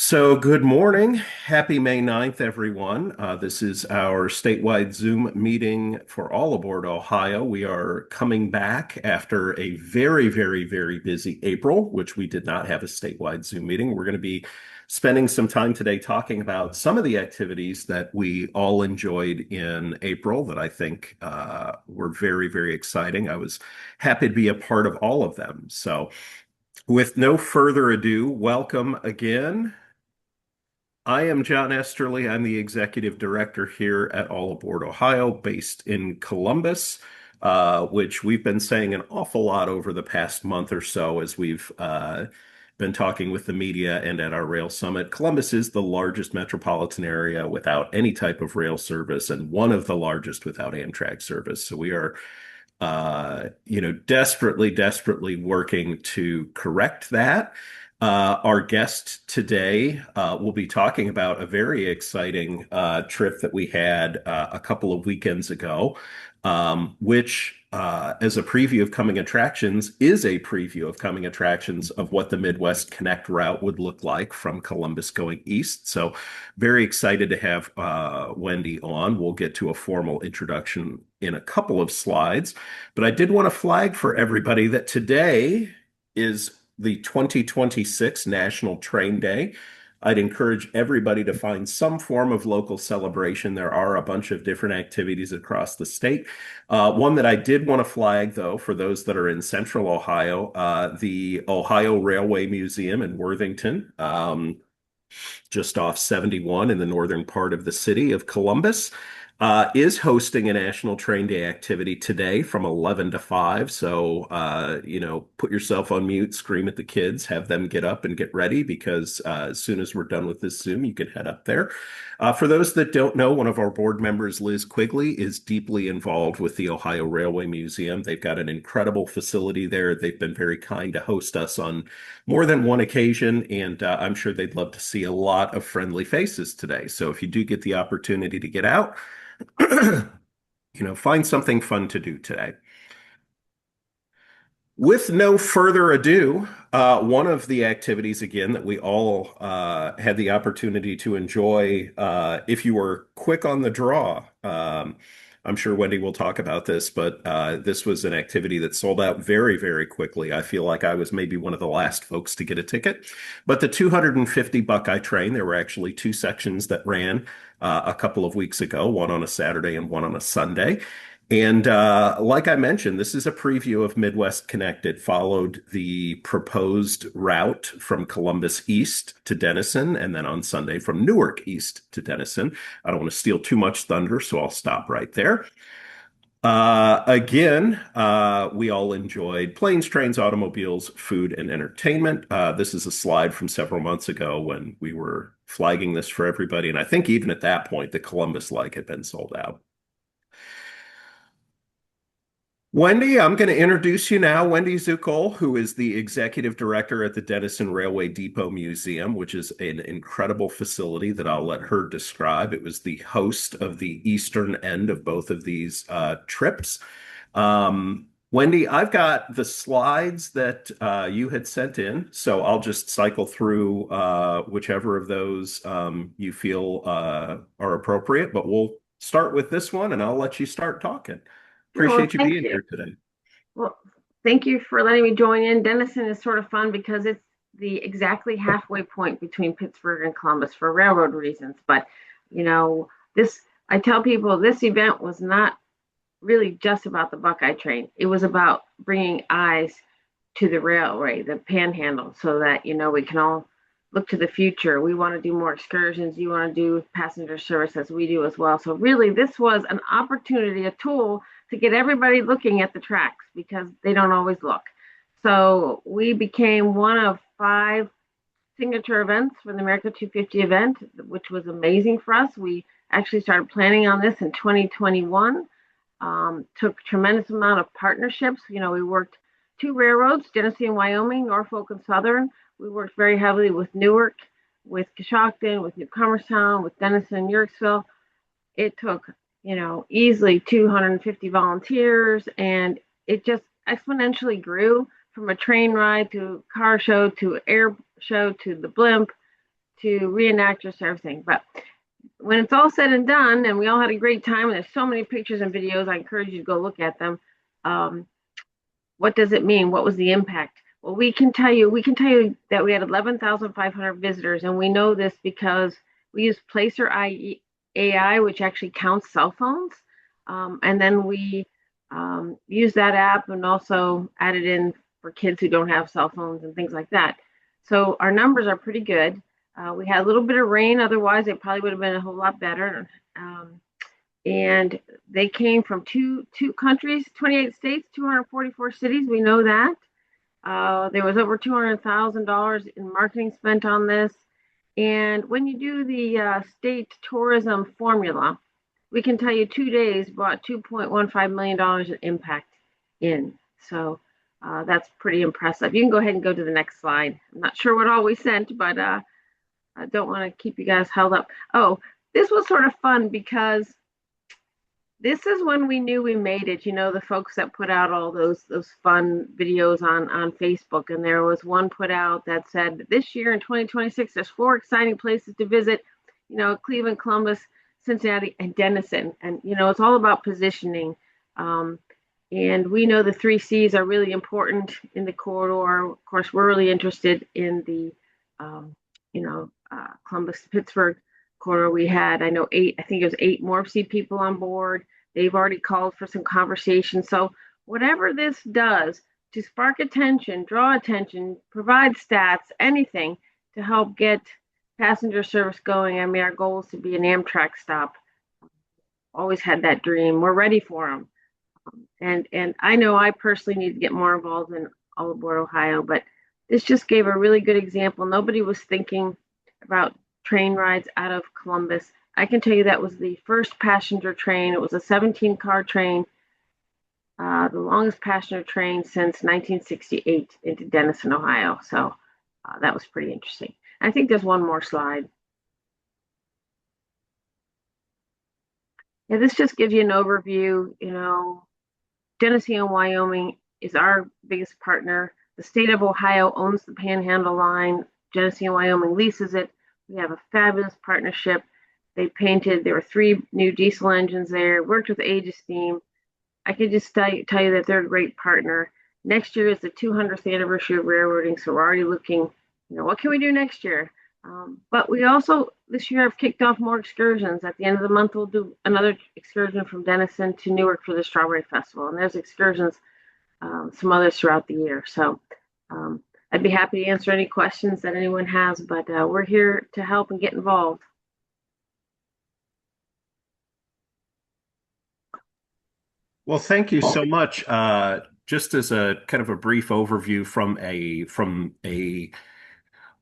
So, good morning. Happy May 9th, everyone. This is our statewide Zoom meeting for all aboard Ohio. We are coming back after a very, very, very busy April, which we did not have a statewide Zoom meeting. We're going to be spending some time today talking about some of the activities that we all enjoyed in April that I think were very, very exciting. I was happy to be a part of all of them. So, with no further ado, welcome again. I am John Esterly. I'm the executive director here at All Aboard Ohio, based in Columbus, which we've been saying an awful lot over the past month or so as we've been talking with the media and at our rail summit. Columbus is the largest metropolitan area without any type of rail service and one of the largest without Amtrak service. So we are desperately, desperately working to correct that. Our guest today will be talking about a very exciting trip that we had a couple of weekends ago, which, as a preview of coming attractions, is a preview of coming attractions of what the Midwest Connect route would look like from Columbus going east. So, very excited to have Wendy on. We'll get to a formal introduction in a couple of slides, but I did want to flag for everybody that today is the 2026 National Train Day. I'd encourage everybody to find some form of local celebration. There are a bunch of different activities across the state. One that I did want to flag, though, for those that are in central Ohio, the Ohio Railway Museum in Worthington, just off 71 in the northern part of the city of Columbus, is hosting a National Train Day activity today from 11 to 5. So, put yourself on mute, scream at the kids, have them get up and get ready because as soon as we're done with this Zoom, you can head up there. For those that don't know, one of our board members, Liz Quigley, is deeply involved with the Ohio Railway Museum. They've got an incredible facility there. They've been very kind to host us on more than one occasion, and I'm sure they'd love to see a lot of friendly faces today. So if you do get the opportunity to get out, find something fun to do today. With no further ado, one of the activities, again, that we all had the opportunity to enjoy, if you were quick on the draw, I'm sure Wendy will talk about this, but this was an activity that sold out very, very quickly. I feel like I was maybe one of the last folks to get a ticket. But the 250 Buckeye train, there were actually two sections that ran a couple of weeks ago, one on a Saturday and one on a Sunday. And like I mentioned, this is a preview of Midwest Connect. It followed the proposed route from Columbus east to Dennison, and then on Sunday from Newark east to Dennison. I don't want to steal too much thunder, so I'll stop right there. Again, we all enjoyed planes, trains, automobiles, food, and entertainment. This is a slide from several months ago when we were flagging this for everybody. And I think even at that point, the Columbus leg had been sold out. Wendy, I'm going to introduce you now. Wendy Zucal, who is the executive director at the Dennison Railroad Depot Museum, which is an incredible facility that I'll let her describe. It was the host of the eastern end of both of these trips. Wendy, I've got the slides that you had sent in, so I'll just cycle through whichever of those you feel are appropriate, but we'll start with this one and I'll let you start talking. Appreciate you being here today. Well, thank you for letting me join in. Dennison is sort of fun because it's the exactly halfway point between Pittsburgh and Columbus for railroad reasons. But, I tell people this event was not really just about the Buckeye train. It was about bringing eyes to the railway, the Panhandle, so that, we can all look to the future. We want to do more excursions. You want to do passenger service as we do as well. So really, this was an opportunity, a tool to get everybody looking at the tracks because they don't always look. So we became one of 5 signature events for the America 250 event, which was amazing for us. We actually started planning on this in 2021. Took a tremendous amount of partnerships. We worked 2 railroads, Genesee and Wyoming, Norfolk and Southern. We worked very heavily with Newark, with Coshocton, with New Comerstown, with Dennison, Yorksville. It took easily 250 volunteers, and it just exponentially grew from a train ride to car show to air show to the blimp to reenact just everything. But when it's all said and done, and we all had a great time, and there's so many pictures and videos, I encourage you to go look at them. Um, what does it mean? What was the impact? Well, we can tell you that we had 11,500 visitors, and we know this because we use Placer AI, which actually counts cell phones, and then we use that app and also add it in for kids who don't have cell phones and things like that. So our numbers are pretty good. We had a little bit of rain, otherwise it probably would have been a whole lot better. And they came from two countries, 28 states, 244 cities. We know that. There was over $200,000 in marketing spent on this. And when you do the state tourism formula, we can tell you 2 days brought $2.15 million in impact in. So that's pretty impressive. You can go ahead and go to the next slide. I'm not sure what all we sent, but I don't want to keep you guys held up. Oh, this was sort of fun because this is when we knew we made it. You know, the folks that put out all those fun videos on Facebook, and there was one put out that said this year in 2026, there's 4 exciting places to visit. You know, Cleveland, Columbus, Cincinnati, and Dennison. And you know, it's all about positioning. And we know the 3 C's are really important in the corridor. Of course, we're really interested in the, Columbus to Pittsburgh corridor. We had, I know, 8, I think it was 8 more people on board. They've already called for some conversation. So whatever this does to spark attention, draw attention, provide stats, anything to help get passenger service going. I mean, our goal is to be an Amtrak stop. Always had that dream. We're ready for them. And I know I personally need to get more involved in All Aboard Ohio, but this just gave a really good example. Nobody was thinking about train rides out of Columbus. I can tell you that was the first passenger train. It was a 17-car train, the longest passenger train since 1968 into Dennison, Ohio. So that was pretty interesting. I think there's one more slide. Yeah, this just gives you an overview. You know, Genesee and Wyoming is our biggest partner. The state of Ohio owns the Panhandle line. Genesee and Wyoming leases it. We have a fabulous partnership. There were 3 new diesel engines there, worked with Aegis Steam. I could just tell you that they're a great partner. Next year is the 200th anniversary of railroading, so we're already looking, what can we do next year? But we also, this year, have kicked off more excursions. At the end of the month, we'll do another excursion from Dennison to Newark for the Strawberry Festival. And there's excursions, some others throughout the year. So I'd be happy to answer any questions that anyone has, but we're here to help and get involved. Well, thank you so much. Just as a kind of a brief overview from a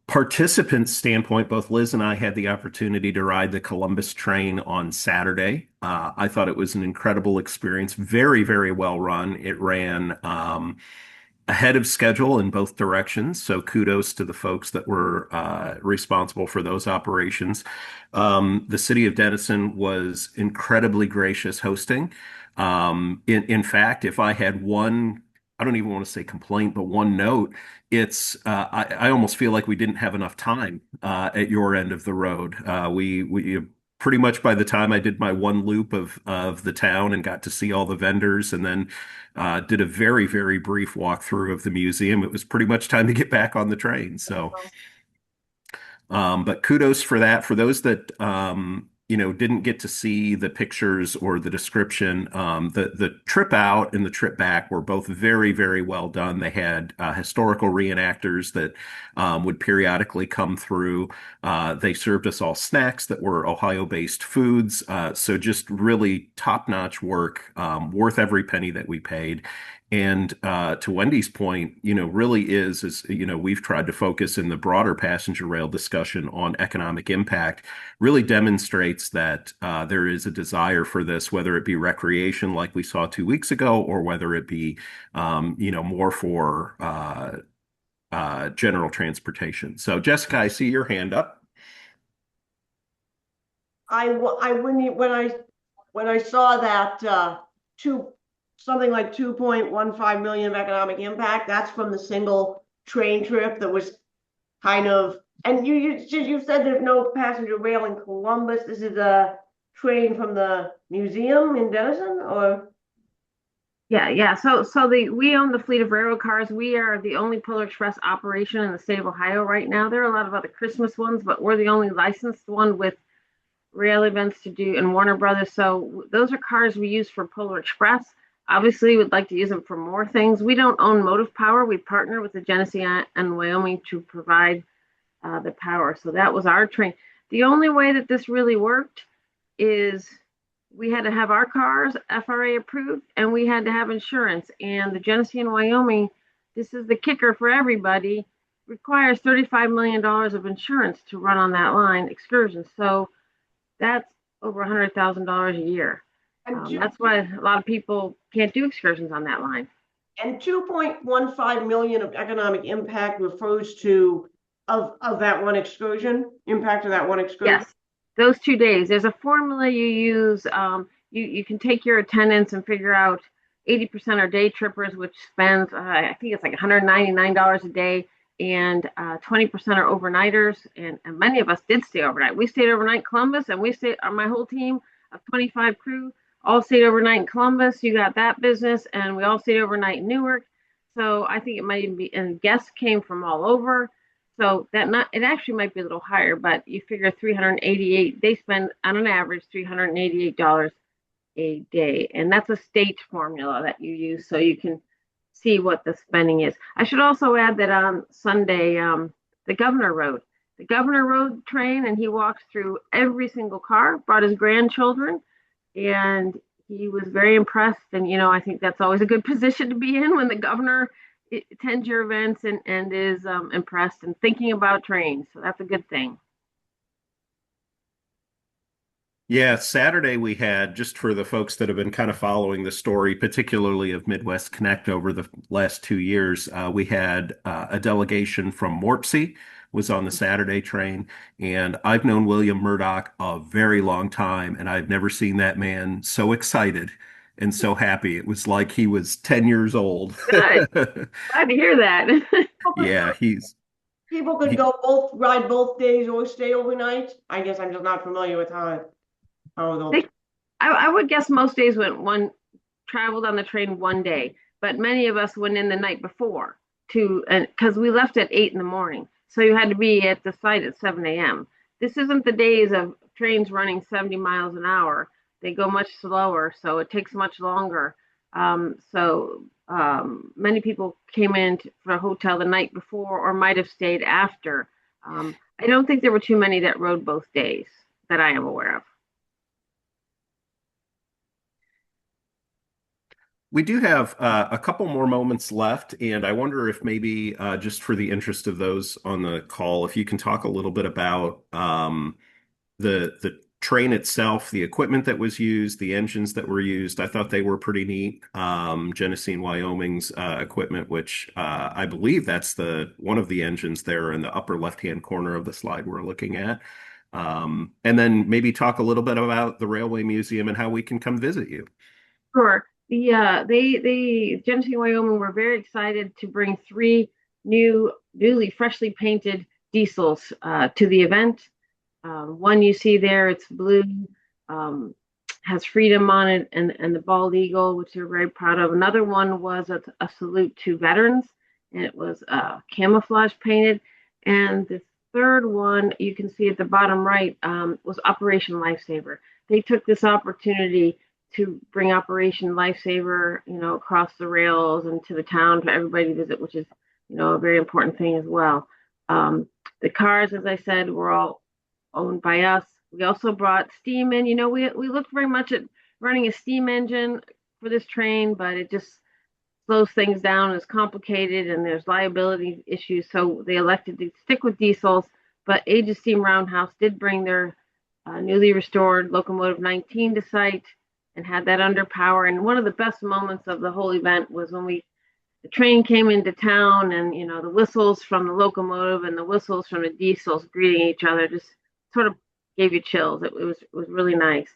participant standpoint, both Liz and I had the opportunity to ride the Columbus train on Saturday. I thought it was an incredible experience, very, very well run. It ran ahead of schedule in both directions, so kudos to the folks that were responsible for those operations. The city of Dennison was incredibly gracious hosting. In fact, if I had one, I don't even want to say complaint, but one note, I almost feel like we didn't have enough time at your end of the road. We pretty much by the time I did my one loop of the town and got to see all the vendors and then did a very, very brief walkthrough of the museum, it was pretty much time to get back on the train. So, but kudos for that. For those that didn't get to see the pictures or the description, the trip out and the trip back were both very, very well done. They had historical reenactors that would periodically come through. They served us all snacks that were Ohio-based foods. So just really top-notch work, worth every penny that we paid. And to Wendy's point, really we've tried to focus in the broader passenger rail discussion on economic impact, really demonstrates that there is a desire for this, whether it be recreation like we saw 2 weeks ago, or whether it be, more for general transportation. So Jessica, I see your hand up. When I saw that something like 2.15 million of economic impact, that's from the single train trip that was kind of And you said there's no passenger rail in Columbus. This is a train from the museum in Dennison, or? Yeah. So we own the fleet of railroad cars. We are the only Polar Express operation in the state of Ohio right now. There are a lot of other Christmas ones, but we're the only licensed one with rail events to do and Warner Brothers. So those are cars we use for Polar Express. Obviously, we'd like to use them for more things. We don't own motive power. We partner with the Genesee and Wyoming to provide the power. So that was our train. The only way that this really worked is we had to have our cars FRA approved and we had to have insurance. And the Genesee and Wyoming, this is the kicker for everybody, requires $35 million of insurance to run on that line excursion. So that's over $100,000 a year. That's why a lot of people can't do excursions on that line. And 2.15 million of economic impact refers to of that one excursion, impact of that one excursion. Yes, those 2 days. There's a formula you use. You can take your attendance and figure out 80% are day trippers, which spends I think it's like $199 a day, and 20% are overnighters. And many of us did stay overnight. We stayed overnight in Columbus, and we stayed. My whole team of 25 crew all stayed overnight in Columbus. You got that business, and we all stayed overnight in Newark. So I think it might even be, and guests came from all over. So it actually might be a little higher, but you figure 388, they spend on an average $388 a day. And that's a state formula that you use so you can see what the spending is. I should also add that on Sunday, the governor rode. The governor rode train and he walked through every single car, brought his grandchildren, and he was very impressed. And, I think that's always a good position to be in when the governor attends your events and is impressed and thinking about trains. So that's a good thing. Yeah, Saturday we had, just for the folks that have been kind of following the story, particularly of Midwest Connect over the last 2 years, we had a delegation from Morpsey was on the Saturday train, and I've known William Murdoch a very long time, and I've never seen that man so excited and so happy. It was like he was 10 years old. Good. Glad to hear that. Yeah, People could he, go ride both days or stay overnight. I guess I'm just not familiar with how those. I would guess most days went one traveled on the train one day, but many of us went in the night before and because we left at 8 in the morning. So you had to be at the site at 7 a.m. This isn't the days of trains running 70 miles an hour. They go much slower, so it takes much longer. Many people came in for a hotel the night before or might have stayed after. I don't think there were too many that rode both days that I am aware of. We do have a couple more moments left, and I wonder if maybe just for the interest of those on the call, if you can talk a little bit about the train itself, the equipment that was used, the engines that were used. I thought they were pretty neat. Genesee and Wyoming's equipment, which I believe that's one of the engines there in the upper left-hand corner of the slide we're looking at. And then maybe talk a little bit about the Railway Museum and how we can come visit you. Sure. The Genesee and Wyoming were very excited to bring three newly freshly painted diesels to the event. One you see there, it's blue, has freedom on it, and the bald eagle, which they're very proud of. Another one was a salute to veterans, and it was camouflage painted. And the third one you can see at the bottom right was Operation Lifesaver. They took this opportunity to bring Operation Lifesaver, across the rails and to the town for everybody to visit, which is, a very important thing as well. The cars, as I said, were all owned by us. We also brought steam in. We looked very much at running a steam engine for this train, but it just slows things down. It's complicated and there's liability issues. So they elected to stick with diesels, but Age of Steam Roundhouse did bring their newly restored locomotive 19 to site and had that under power. And one of the best moments of the whole event was when the train came into town and, the whistles from the locomotive and the whistles from the diesels greeting each other just sort of gave you chills. It was really nice.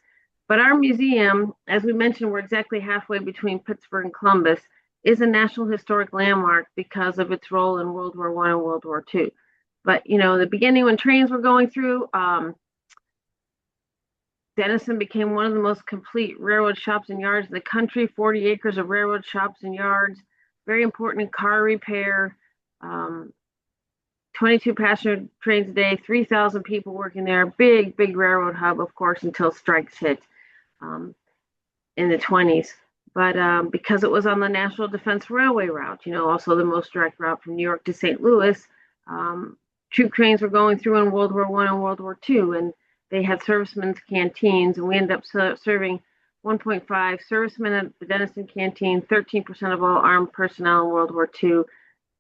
But our museum, as we mentioned, we're exactly halfway between Pittsburgh and Columbus, is a National Historic Landmark because of its role in World War I and World War II. But, in the beginning when trains were going through, Dennison became one of the most complete railroad shops and yards in the country, 40 acres of railroad shops and yards, very important in car repair, um, 22 passenger trains a day, 3,000 people working there, big, big railroad hub, of course, until strikes hit um, in the 20s. But because it was on the National Defense Railway route, also the most direct route from New York to St. Louis, um, troop trains were going through in World War I and World War II, and they had servicemen's canteens, and we ended up serving 1.5 servicemen at the Dennison canteen, 13% of all armed personnel in World War II.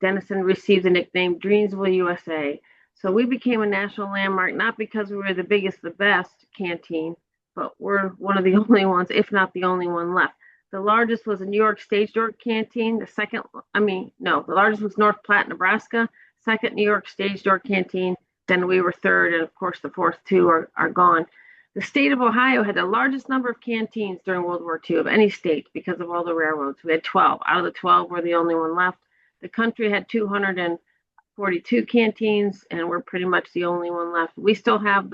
Dennison received the nickname Dreamsville, USA. So we became a national landmark, not because we were the biggest, the best canteen, but we're one of the only ones, if not the only one left. The largest was a New York stage door canteen. The largest was North Platte, Nebraska. Second, New York stage door canteen. Then we were third, and of course, the fourth two are gone. The state of Ohio had the largest number of canteens during World War II of any state because of all the railroads. We had 12. Out of the 12, we're the only one left. The country had 242 canteens, and we're pretty much the only one left. We still have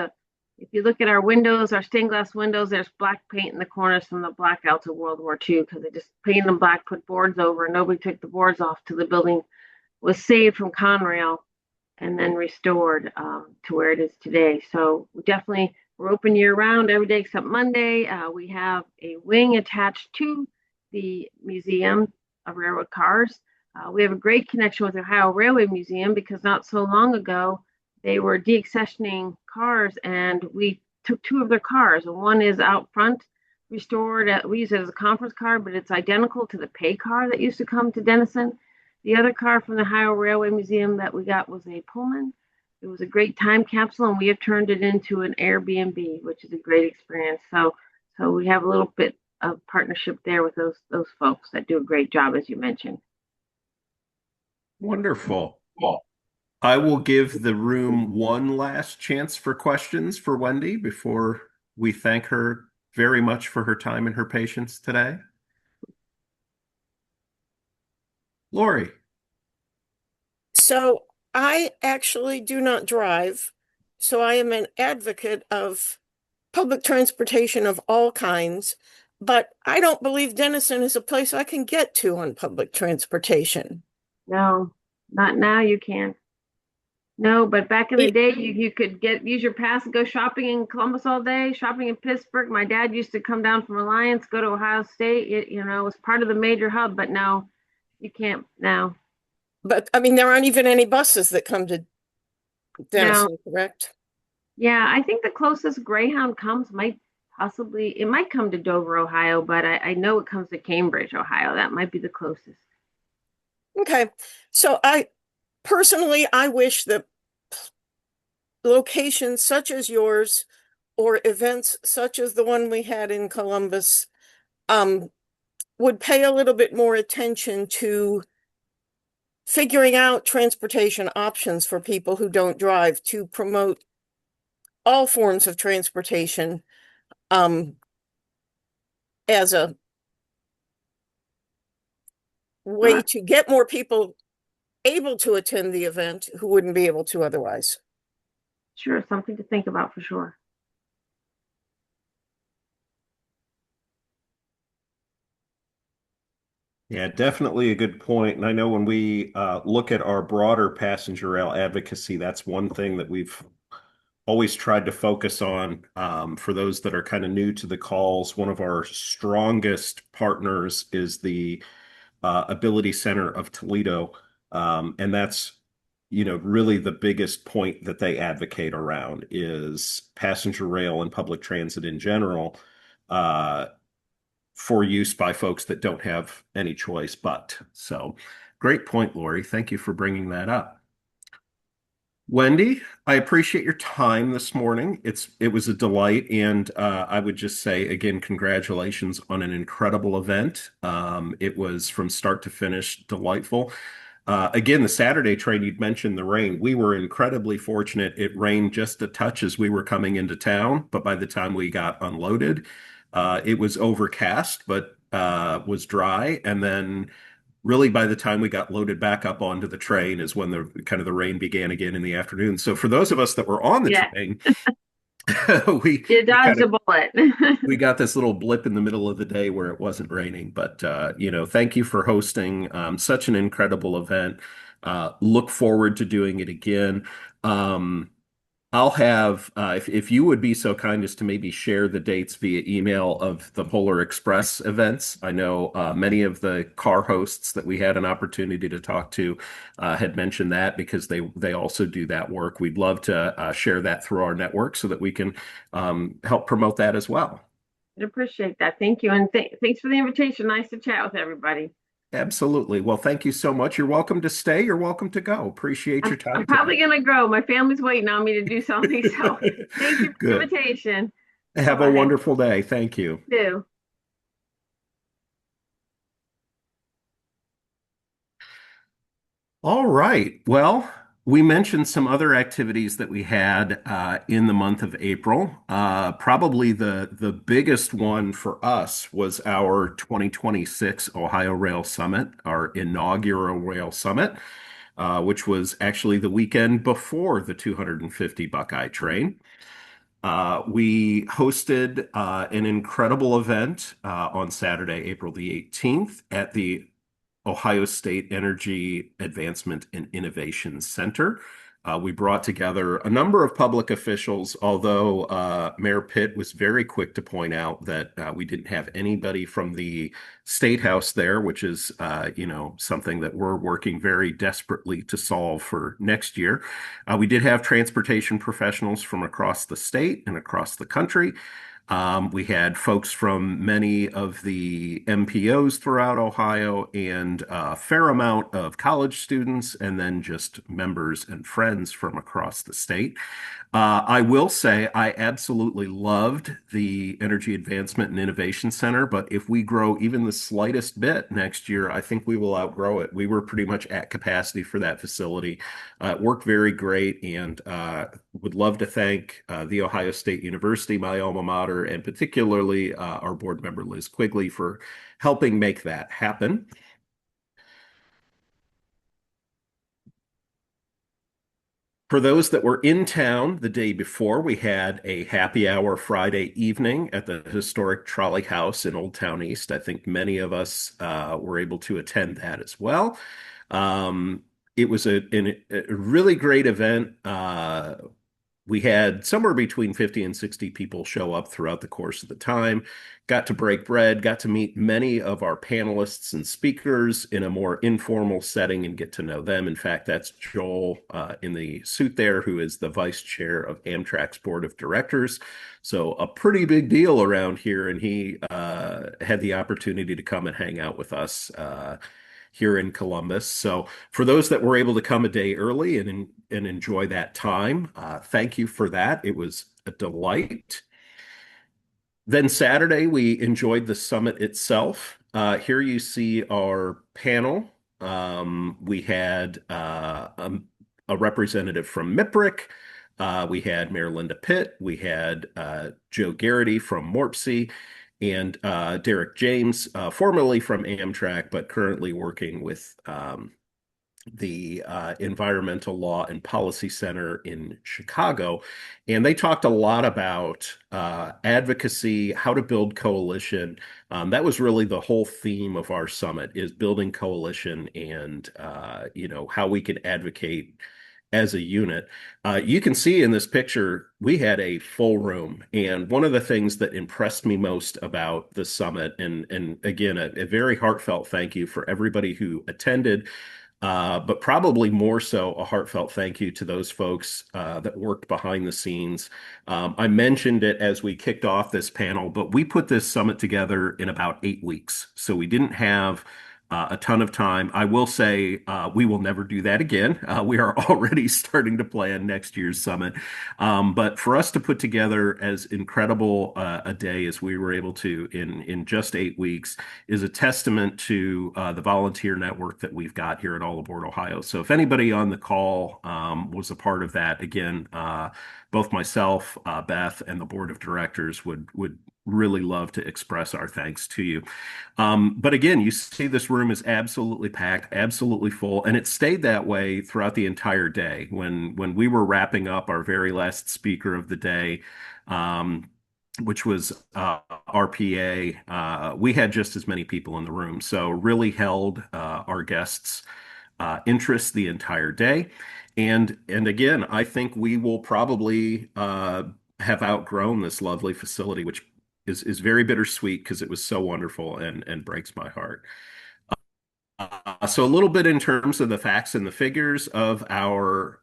if you look at our windows, our stained glass windows, there's black paint in the corners from the blackouts of World War II because they just painted them black, put boards over, and nobody took the boards off till the building was saved from Conrail and then restored to where it is today. So we're open year round every day except Monday. We have a wing attached to the Museum of Railroad Cars. We have a great connection with the Ohio Railway Museum because not so long ago they were deaccessioning cars, and we took two of their cars. And one is out front, restored. We use it as a conference car, but it's identical to the pay car that used to come to Dennison. The other car from the Ohio Railway Museum that we got was a Pullman. It was a great time capsule, and we have turned it into an Airbnb, which is a great experience. So we have a little bit of partnership there with those folks that do a great job, as you mentioned. Wonderful. I will give the room one last chance for questions for Wendy before we thank her very much for her time and her patience today. Lori. So I actually do not drive, so I am an advocate of public transportation of all kinds, but I don't believe Dennison is a place I can get to on public transportation. No, not now you can't. No, but back in the day, you could use your pass and go shopping in Columbus all day, shopping in Pittsburgh. My dad used to come down from Alliance, go to Ohio State. It was part of the major hub, but no, you can't now. But I mean, there aren't even any buses that come to Dennison, No. correct? Yeah, I think the closest Greyhound comes might come to Dover, Ohio, but I know it comes to Cambridge, Ohio. That might be the closest. Okay. So I wish that locations such as yours or events such as the one we had in Columbus would pay a little bit more attention to figuring out transportation options for people who don't drive, to promote all forms of transportation as a way to get more people able to attend the event who wouldn't be able to otherwise. Sure, something to think about for sure. Yeah, definitely a good point. And I know when we look at our broader passenger rail advocacy, that's one thing that we've always tried to focus on. For those that are kind of new to the calls, one of our strongest partners is the Ability Center of Toledo. And that's, really the biggest point that they advocate around is passenger rail and public transit in general. For use by folks that don't have any choice but. So great point, Lori. Thank you for bringing that up. Wendy, I appreciate your time this morning. It was a delight, and I would just say again, congratulations on an incredible event. It was from start to finish delightful. Again, the Saturday train, you'd mentioned the rain. We were incredibly fortunate. It rained just a touch as we were coming into town, but by the time we got unloaded, it was overcast, but was dry. And then really by the time we got loaded back up onto the train is when the kind of the rain began again in the afternoon. So for those of us that were on the Yeah, train, we you we kind dodged of a bullet. we got this little blip in the middle of the day where it wasn't raining. But thank you for hosting such an incredible event. Look forward to doing it again. Um, I'll have, if you would be so kind as to maybe share the dates via email of the Polar Express events. I know many of the car hosts that we had an opportunity to talk to had mentioned that because they also do that work. We'd love to share that through our network so that we can help promote that as well. I appreciate that. Thank you. And thanks for the invitation. Nice to chat with everybody. Absolutely. Well, thank you so much. You're welcome to stay. You're welcome to go. Appreciate your I'm time probably today. going to go. My family's waiting on me to do something. So thank you for the Good. invitation. Bye Have a bye. wonderful day. Thank you. Too. All right. Well, we mentioned some other activities that we had in the month of April. Probably the biggest one for us was our 2026 Ohio Rail Summit, our inaugural Rail Summit, which was actually the weekend before the 250 Buckeye train. We hosted an incredible event on Saturday, April the 18th at the Ohio State Energy Advancement and Innovation Center. We brought together a number of public officials, although Mayor Pitt was very quick to point out that we didn't have anybody from the State House there, which is, something that we're working very desperately to solve for next year. We did have transportation professionals from across the state and across the country. We had folks from many of the MPOs throughout Ohio and a fair amount of college students, and then just members and friends from across the state. I will say I absolutely loved the Energy Advancement and Innovation Center, but if we grow even the slightest bit next year, I think we will outgrow it. We were pretty much at capacity for that facility. It worked very great, and would love to thank The Ohio State University, my alma mater, and particularly our board member, Liz Quigley, for helping make that happen. For those that were in town the day before, we had a happy hour Friday evening at the historic Trolley House in Old Town East. I think many of us were able to attend that as well. It was a really great event. We had somewhere between 50 and 60 people show up throughout the course of the time, got to break bread, got to meet many of our panelists and speakers in a more informal setting and get to know them. In fact, that's Joel in the suit there, who is the vice chair of Amtrak's board of directors. So a pretty big deal around here. And he had the opportunity to come and hang out with us here in Columbus. So for those that were able to come a day early and enjoy that time, thank you for that. It was a delight. Then Saturday, we enjoyed the summit itself. Here you see our panel. We had a representative from MIPRIC. We had Mayor Linda Pitt. We had Joe Garrity from Morpsey and Derek James, formerly from Amtrak, but currently working with the Environmental Law and Policy Center in Chicago. And they talked a lot about advocacy, how to build coalition. That was really the whole theme of our summit, is building coalition and, how we can advocate as a unit. You can see in this picture, we had a full room. And one of the things that impressed me most about the summit, and again, a very heartfelt thank you for everybody who attended, but probably more so a heartfelt thank you to those folks that worked behind the scenes. I mentioned it as we kicked off this panel, but we put this summit together in about 8 weeks. So we didn't have a ton of time. I will say we will never do that again. We are already starting to plan next year's summit. But for us to put together as incredible a day as we were able to in just 8 weeks is a testament to the volunteer network that we've got here at All Aboard Ohio. So if anybody on the call was a part of that, again, both myself, Beth, and the board of directors would really love to express our thanks to you. But again, you see this room is absolutely packed, absolutely full, and it stayed that way throughout the entire day. When we were wrapping up our very last speaker of the day, which was RPA, we had just as many people in the room. So really held our guests' interest the entire day. And again, I think we will probably have outgrown this lovely facility, which is very bittersweet because it was so wonderful and breaks my heart. So a little bit in terms of the facts and the figures of our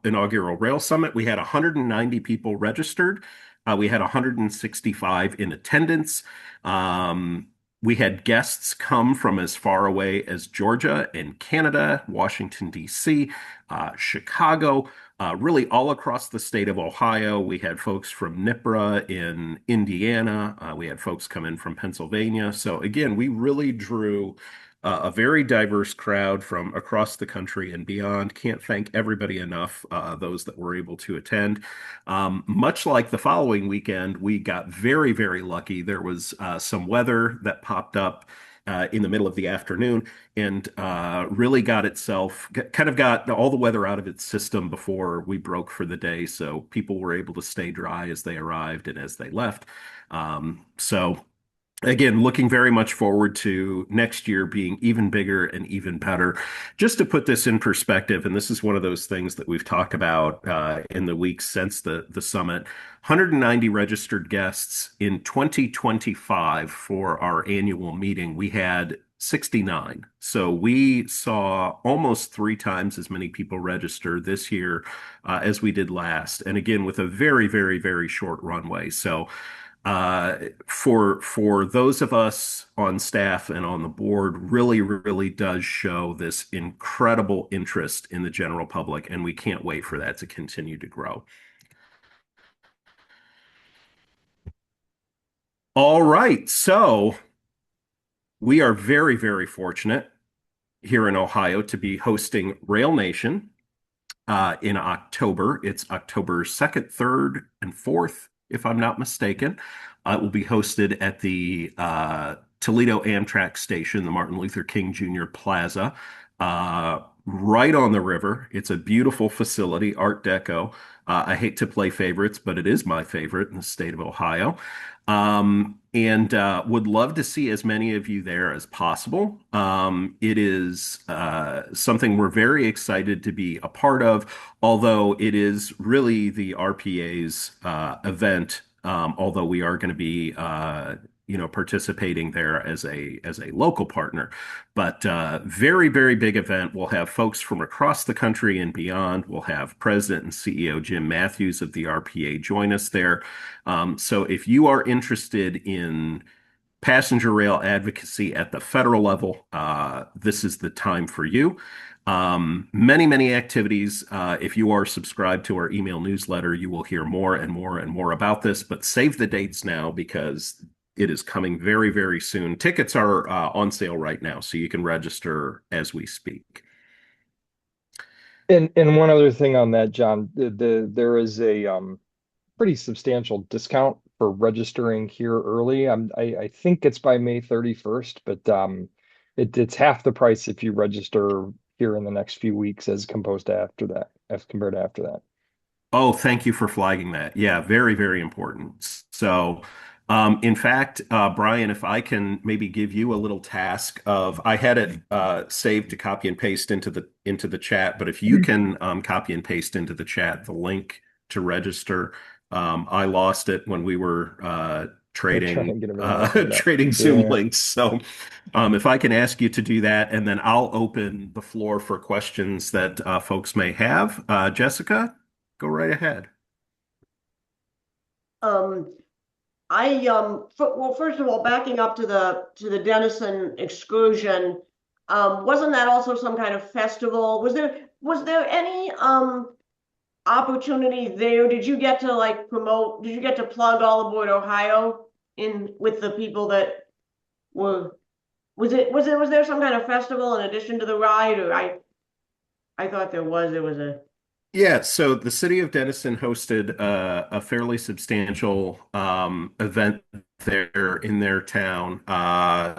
inaugural Rail Summit, we had 190 people registered. We had 165 in attendance. We had guests come from as far away as Georgia and Canada, Washington, D.C., Chicago, really all across the state of Ohio. We had folks from NIPRA in Indiana. We had folks come in from Pennsylvania. So again, we really drew a very diverse crowd from across the country and beyond. Can't thank everybody enough, those that were able to attend. Much like the following weekend, we got very, very lucky. There was some weather that popped up in the middle of the afternoon and really got all the weather out of its system before we broke for the day. So people were able to stay dry as they arrived and as they left. So again, looking very much forward to next year being even bigger and even better. Just to put this in perspective, and this is one of those things that we've talked about in the weeks since the summit, 190 registered guests in 2025 for our annual meeting. We had 69. So we saw almost 3 times as many people register this year as we did last. And again, with a very, very, very short runway. So for those of us on staff and on the board, really, really does show this incredible interest in the general public, and we can't wait for that to continue to grow. All right, so we are very, very fortunate here in Ohio to be hosting Rail Nation in October. It's October 2nd, 3rd, and 4th, if I'm not mistaken. It will be hosted at the Toledo Amtrak station, the Martin Luther King Jr. Plaza, right on the river. It's a beautiful facility, Art Deco. I hate to play favorites, but it is my favorite in the state of Ohio. And would love to see as many of you there as possible. It is something we're very excited to be a part of, although it is really the RPA's event, although we are going to be participating there as a local partner. But very, very big event. We'll have folks from across the country and beyond. We'll have President and CEO Jim Matthews of the RPA join us there. So if you are interested in passenger rail advocacy at the federal level, this is the time for you. Many, many activities. If you are subscribed to our email newsletter, you will hear more and more and more about this, but save the dates now because it is coming very, very soon. Tickets are on sale right now, so you can register as we speak. And one other thing on that, John, there is a pretty substantial discount for registering here early. I think it's by May 31st, but it's half the price if you register here in the next few weeks as compared to after that. Oh, thank you for flagging that. Yeah, very, very important. So, in fact, Brian, if I can maybe give you a little task of, I had it saved to copy and paste into the chat, but if you can copy and paste into the chat the link to register. I lost it when we were trading Zoom links. So if I can ask you to do that, and then I'll open the floor for questions that folks may have. Jessica, go right ahead. Well, first of all, backing up to the Dennison excursion, wasn't that also some kind of festival? Was there any opportunity there? Did you get to promote? Did you get to plug All Aboard Ohio in with the people that were? Was there some kind of festival in addition to the ride? Or I thought there was. Yeah, so the city of Denison hosted a fairly substantial event there in their town.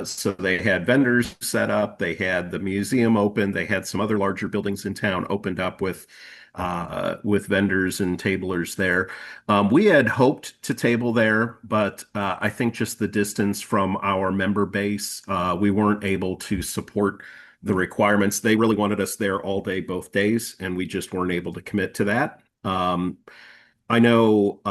So they had vendors set up, they had the museum open, they had some other larger buildings in town opened up with vendors and tablers there. We had hoped to table there, but I think just the distance from our member base, we weren't able to support the requirements. They really wanted us there all day, both days, and we just weren't able to commit to that. I know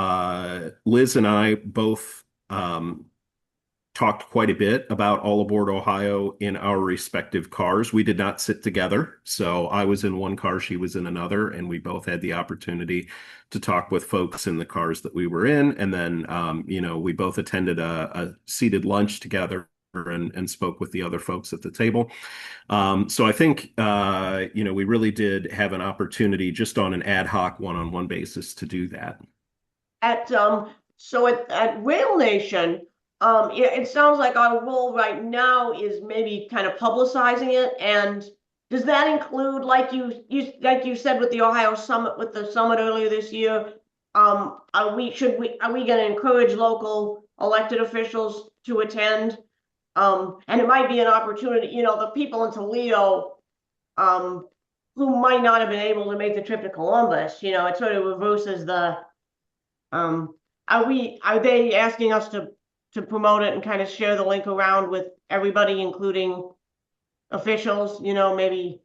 Liz and I both talked quite a bit about All Aboard Ohio in our respective cars. We did not sit together. So I was in one car, she was in another, and we both had the opportunity to talk with folks in the cars that we were in. And then, we both attended a seated lunch together and spoke with the other folks at the table. So I think, we really did have an opportunity just on an ad hoc one-on-one basis to do that. At Rail Nation, it sounds like our role right now is maybe kind of publicizing it. And does that include, like you said with the Ohio Summit, with the summit earlier this year, are we going to encourage local elected officials to attend? And it might be an opportunity, the people in Toledo, who might not have been able to make the trip to Columbus, it sort of reverses the, are they asking us to promote it and kind of share the link around with everybody, including officials, maybe?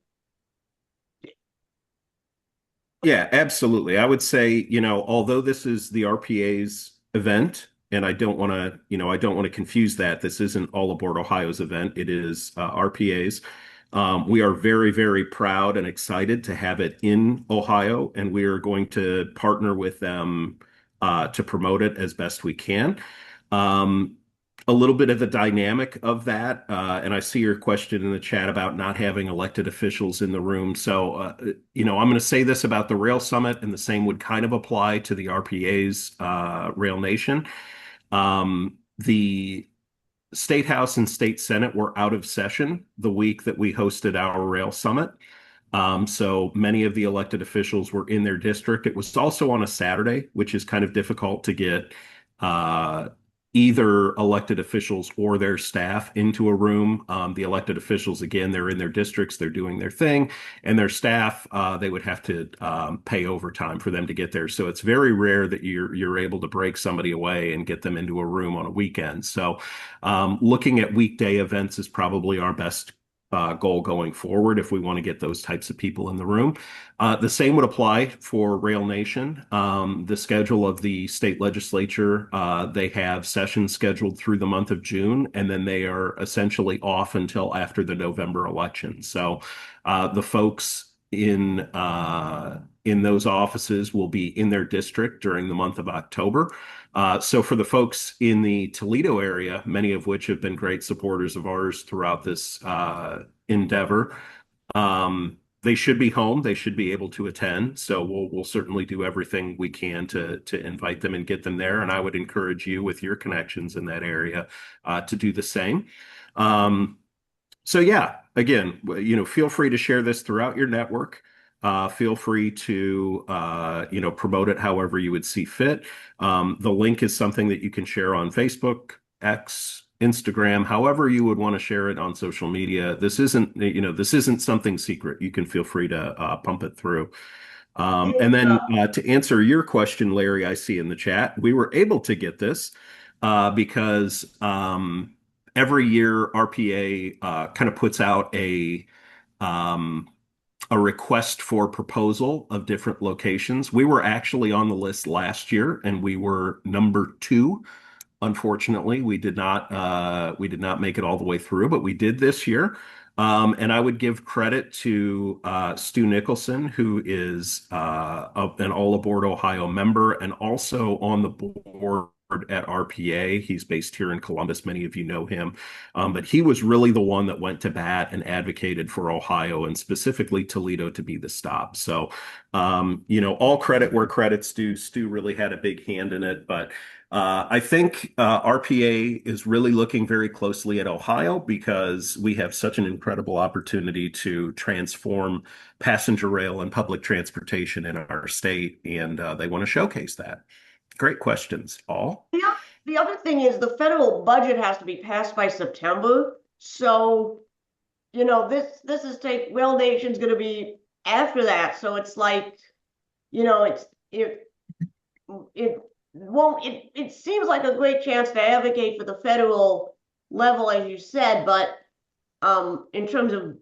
Yeah, absolutely. I would say, although this is the RPA's event, and I don't want to confuse that. This isn't All Aboard Ohio's event. It is RPA's. We are very, very proud and excited to have it in Ohio, and we are going to partner with them to promote it as best we can. A little bit of the dynamic of that, and I see your question in the chat about not having elected officials in the room. So, I'm going to say this about the Rail Summit, and the same would kind of apply to the RPA's Rail Nation. The State House and State Senate were out of session the week that we hosted our Rail Summit. So many of the elected officials were in their district. It was also on a Saturday, which is kind of difficult to get either elected officials or their staff into a room. The elected officials, again, they're in their districts, they're doing their thing, and their staff, they would have to pay overtime for them to get there. So it's very rare that you're able to break somebody away and get them into a room on a weekend. So looking at weekday events is probably our best goal going forward if we want to get those types of people in the room. The same would apply for Rail Nation. The schedule of the state legislature, they have sessions scheduled through the month of June, and then they are essentially off until after the November election. So the folks in those offices will be in their district during the month of October. So for the folks in the Toledo area, many of which have been great supporters of ours throughout this endeavor, they should be home. They should be able to attend. So we'll certainly do everything we can to invite them and get them there. And I would encourage you with your connections in that area to do the same. So yeah, again, feel free to share this throughout your network. Feel free to, promote it however you would see fit. The link is something that you can share on Facebook, X, Instagram, however you would want to share it on social media. This isn't something secret. You can feel free to pump it through. And then to answer your question, Larry, I see in the chat, we were able to get this because every year RPA kind of puts out a request for proposal of different locations. We were actually on the list last year, and we were number 2. Unfortunately, we did not make it all the way through, but we did this year. And I would give credit to Stu Nicholson, who is an All Aboard Ohio member and also on the board at RPA. He's based here in Columbus. Many of you know him. But he was really the one that went to bat and advocated for Ohio and specifically Toledo to be the stop. So, all credit where credit's due. Stu really had a big hand in it, but I think RPA is really looking very closely at Ohio because we have such an incredible opportunity to transform passenger rail and public transportation in our state, and they want to showcase that. Great questions, all. The other thing is the federal budget has to be passed by September. So, this is Rail Nation's going to be after that. So it's like, it seems like a great chance to advocate for the federal level, as you said, but in terms of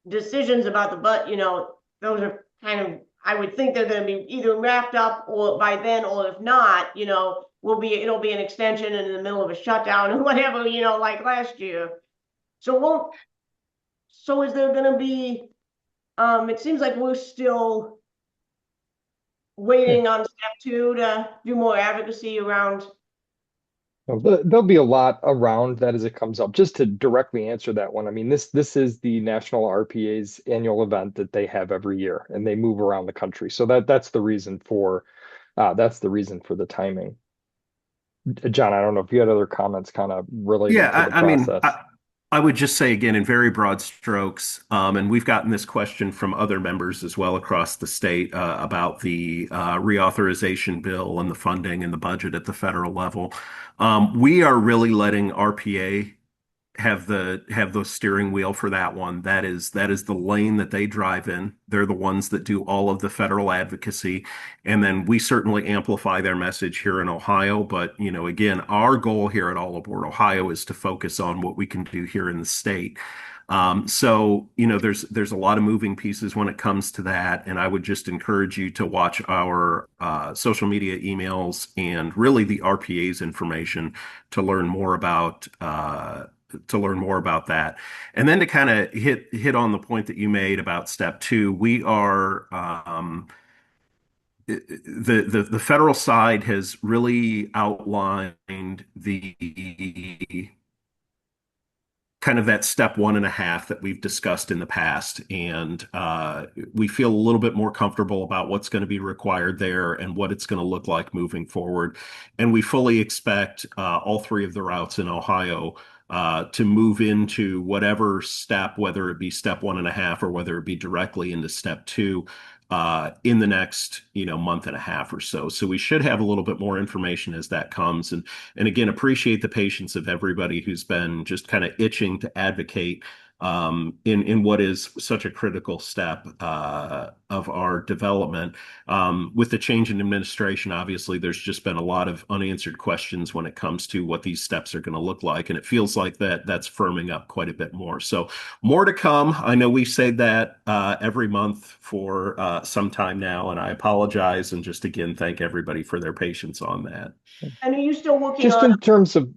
decisions about those are kind of, I would think they're going to be either wrapped up or by then, or if not, it'll be an extension in the middle of a shutdown or whatever, like last year. So is there going to be, it seems like we're still waiting on step 2 to do more advocacy around. There'll be a lot around that as it comes up. Just to directly answer that one, I mean, this is the National RPA's annual event that they have every year, and they move around the country. So that's the reason for the timing. John, I don't know if you had other comments kind of related to the process. I would just say again in very broad strokes, and we've gotten this question from other members as well across the state about the reauthorization bill and the funding and the budget at the federal level. We are really letting RPA have the steering wheel for that one. That is the lane that they drive in. They're the ones that do all of the federal advocacy, and then we certainly amplify their message here in Ohio. But again, our goal here at All Aboard Ohio is to focus on what we can do here in the state. So there's a lot of moving pieces when it comes to that, and I would just encourage you to watch our social media emails and really the RPA's information to learn more about that. And then to kind of hit on the point that you made about step 2, we are the federal side has really outlined the kind of that step 1.5 that we've discussed in the past. And we feel a little bit more comfortable about what's going to be required there and what it's going to look like moving forward. And we fully expect all 3 of the routes in Ohio to move into whatever step, whether it be step 1.5 or whether it be directly into step 2 in the next, month and a half or so. So we should have a little bit more information as that comes. And again, appreciate the patience of everybody who's been just kind of itching to advocate in what is such a critical step of our development. With the change in administration, obviously, there's just been a lot of unanswered questions when it comes to what these steps are going to look like. And it feels like that's firming up quite a bit more. So more to come. I know we say that every month for some time now, and I apologize. And just again, thank everybody for their patience on that. And are you still working just on? In terms of,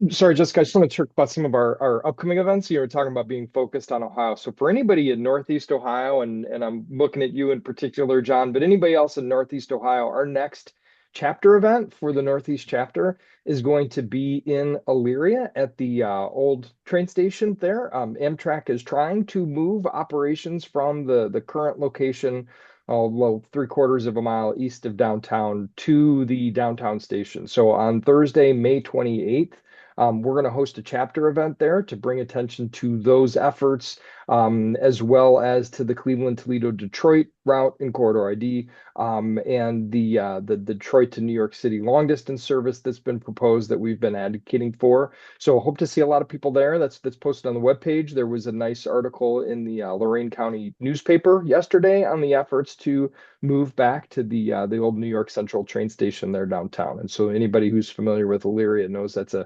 sorry, Jessica, I just want to talk about some of our upcoming events. You were talking about being focused on Ohio. So for anybody in Northeast Ohio, and I'm looking at you in particular, John, but anybody else in Northeast Ohio, our next chapter event for the Northeast chapter is going to be in Elyria at the old train station there. Amtrak is trying to move operations from the current location, 3/4 of a mile east of downtown, to the downtown station. So on Thursday, May 28th, we're going to host a chapter event there to bring attention to those efforts, as well as to the Cleveland, Toledo, Detroit route in Corridor ID, and the Detroit to New York City long distance service that's been proposed that we've been advocating for. So hope to see a lot of people there. That's posted on the webpage. There was a nice article in the Lorain County newspaper yesterday on the efforts to move back to the old New York Central train station there downtown. And so anybody who's familiar with Elyria knows that's a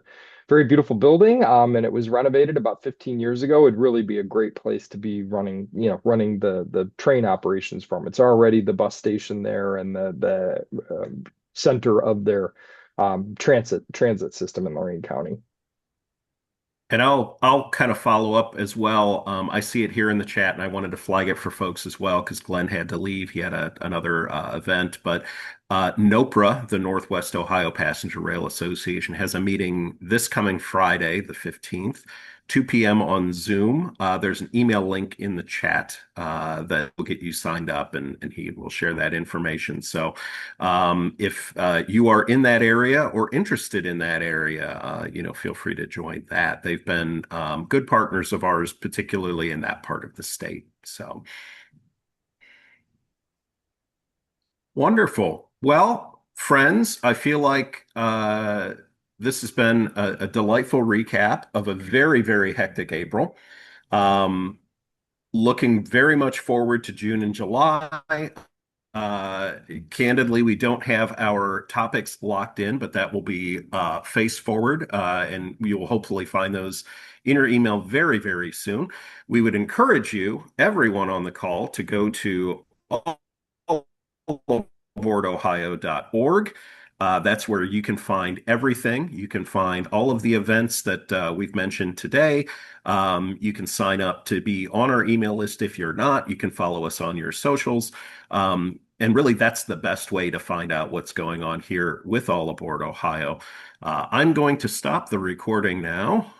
very beautiful building, and it was renovated about 15 years ago. It'd really be a great place to be running the train operations from. It's already the bus station there and the center of their transit system in Lorain County. And I'll kind of follow up as well. I see it here in the chat, and I wanted to flag it for folks as well because Glenn had to leave. He had another event, but NOPRA, the Northwest Ohio Passenger Rail Association, has a meeting this coming Friday, the 15th, 2 p.m. on Zoom. There's an email link in the chat that will get you signed up, and he will share that information. So if you are in that area or interested in that area, feel free to join that. They've been good partners of ours, particularly in that part of the state. So wonderful. Well, friends, I feel like this has been a delightful recap of a very, very hectic April. Um, Looking very much forward to June and July. Candidly, we don't have our topics locked in, but that will be face forward, and you will hopefully find those in your email very, very soon. We would encourage you, everyone on the call, to go to allaboardohio.org. That's where you can find everything. You can find all of the events that we've mentioned today. You can sign up to be on our email list if you're not. You can follow us on your socials. And really, that's the best way to find out what's going on here with All Aboard Ohio. I'm going to stop the recording now.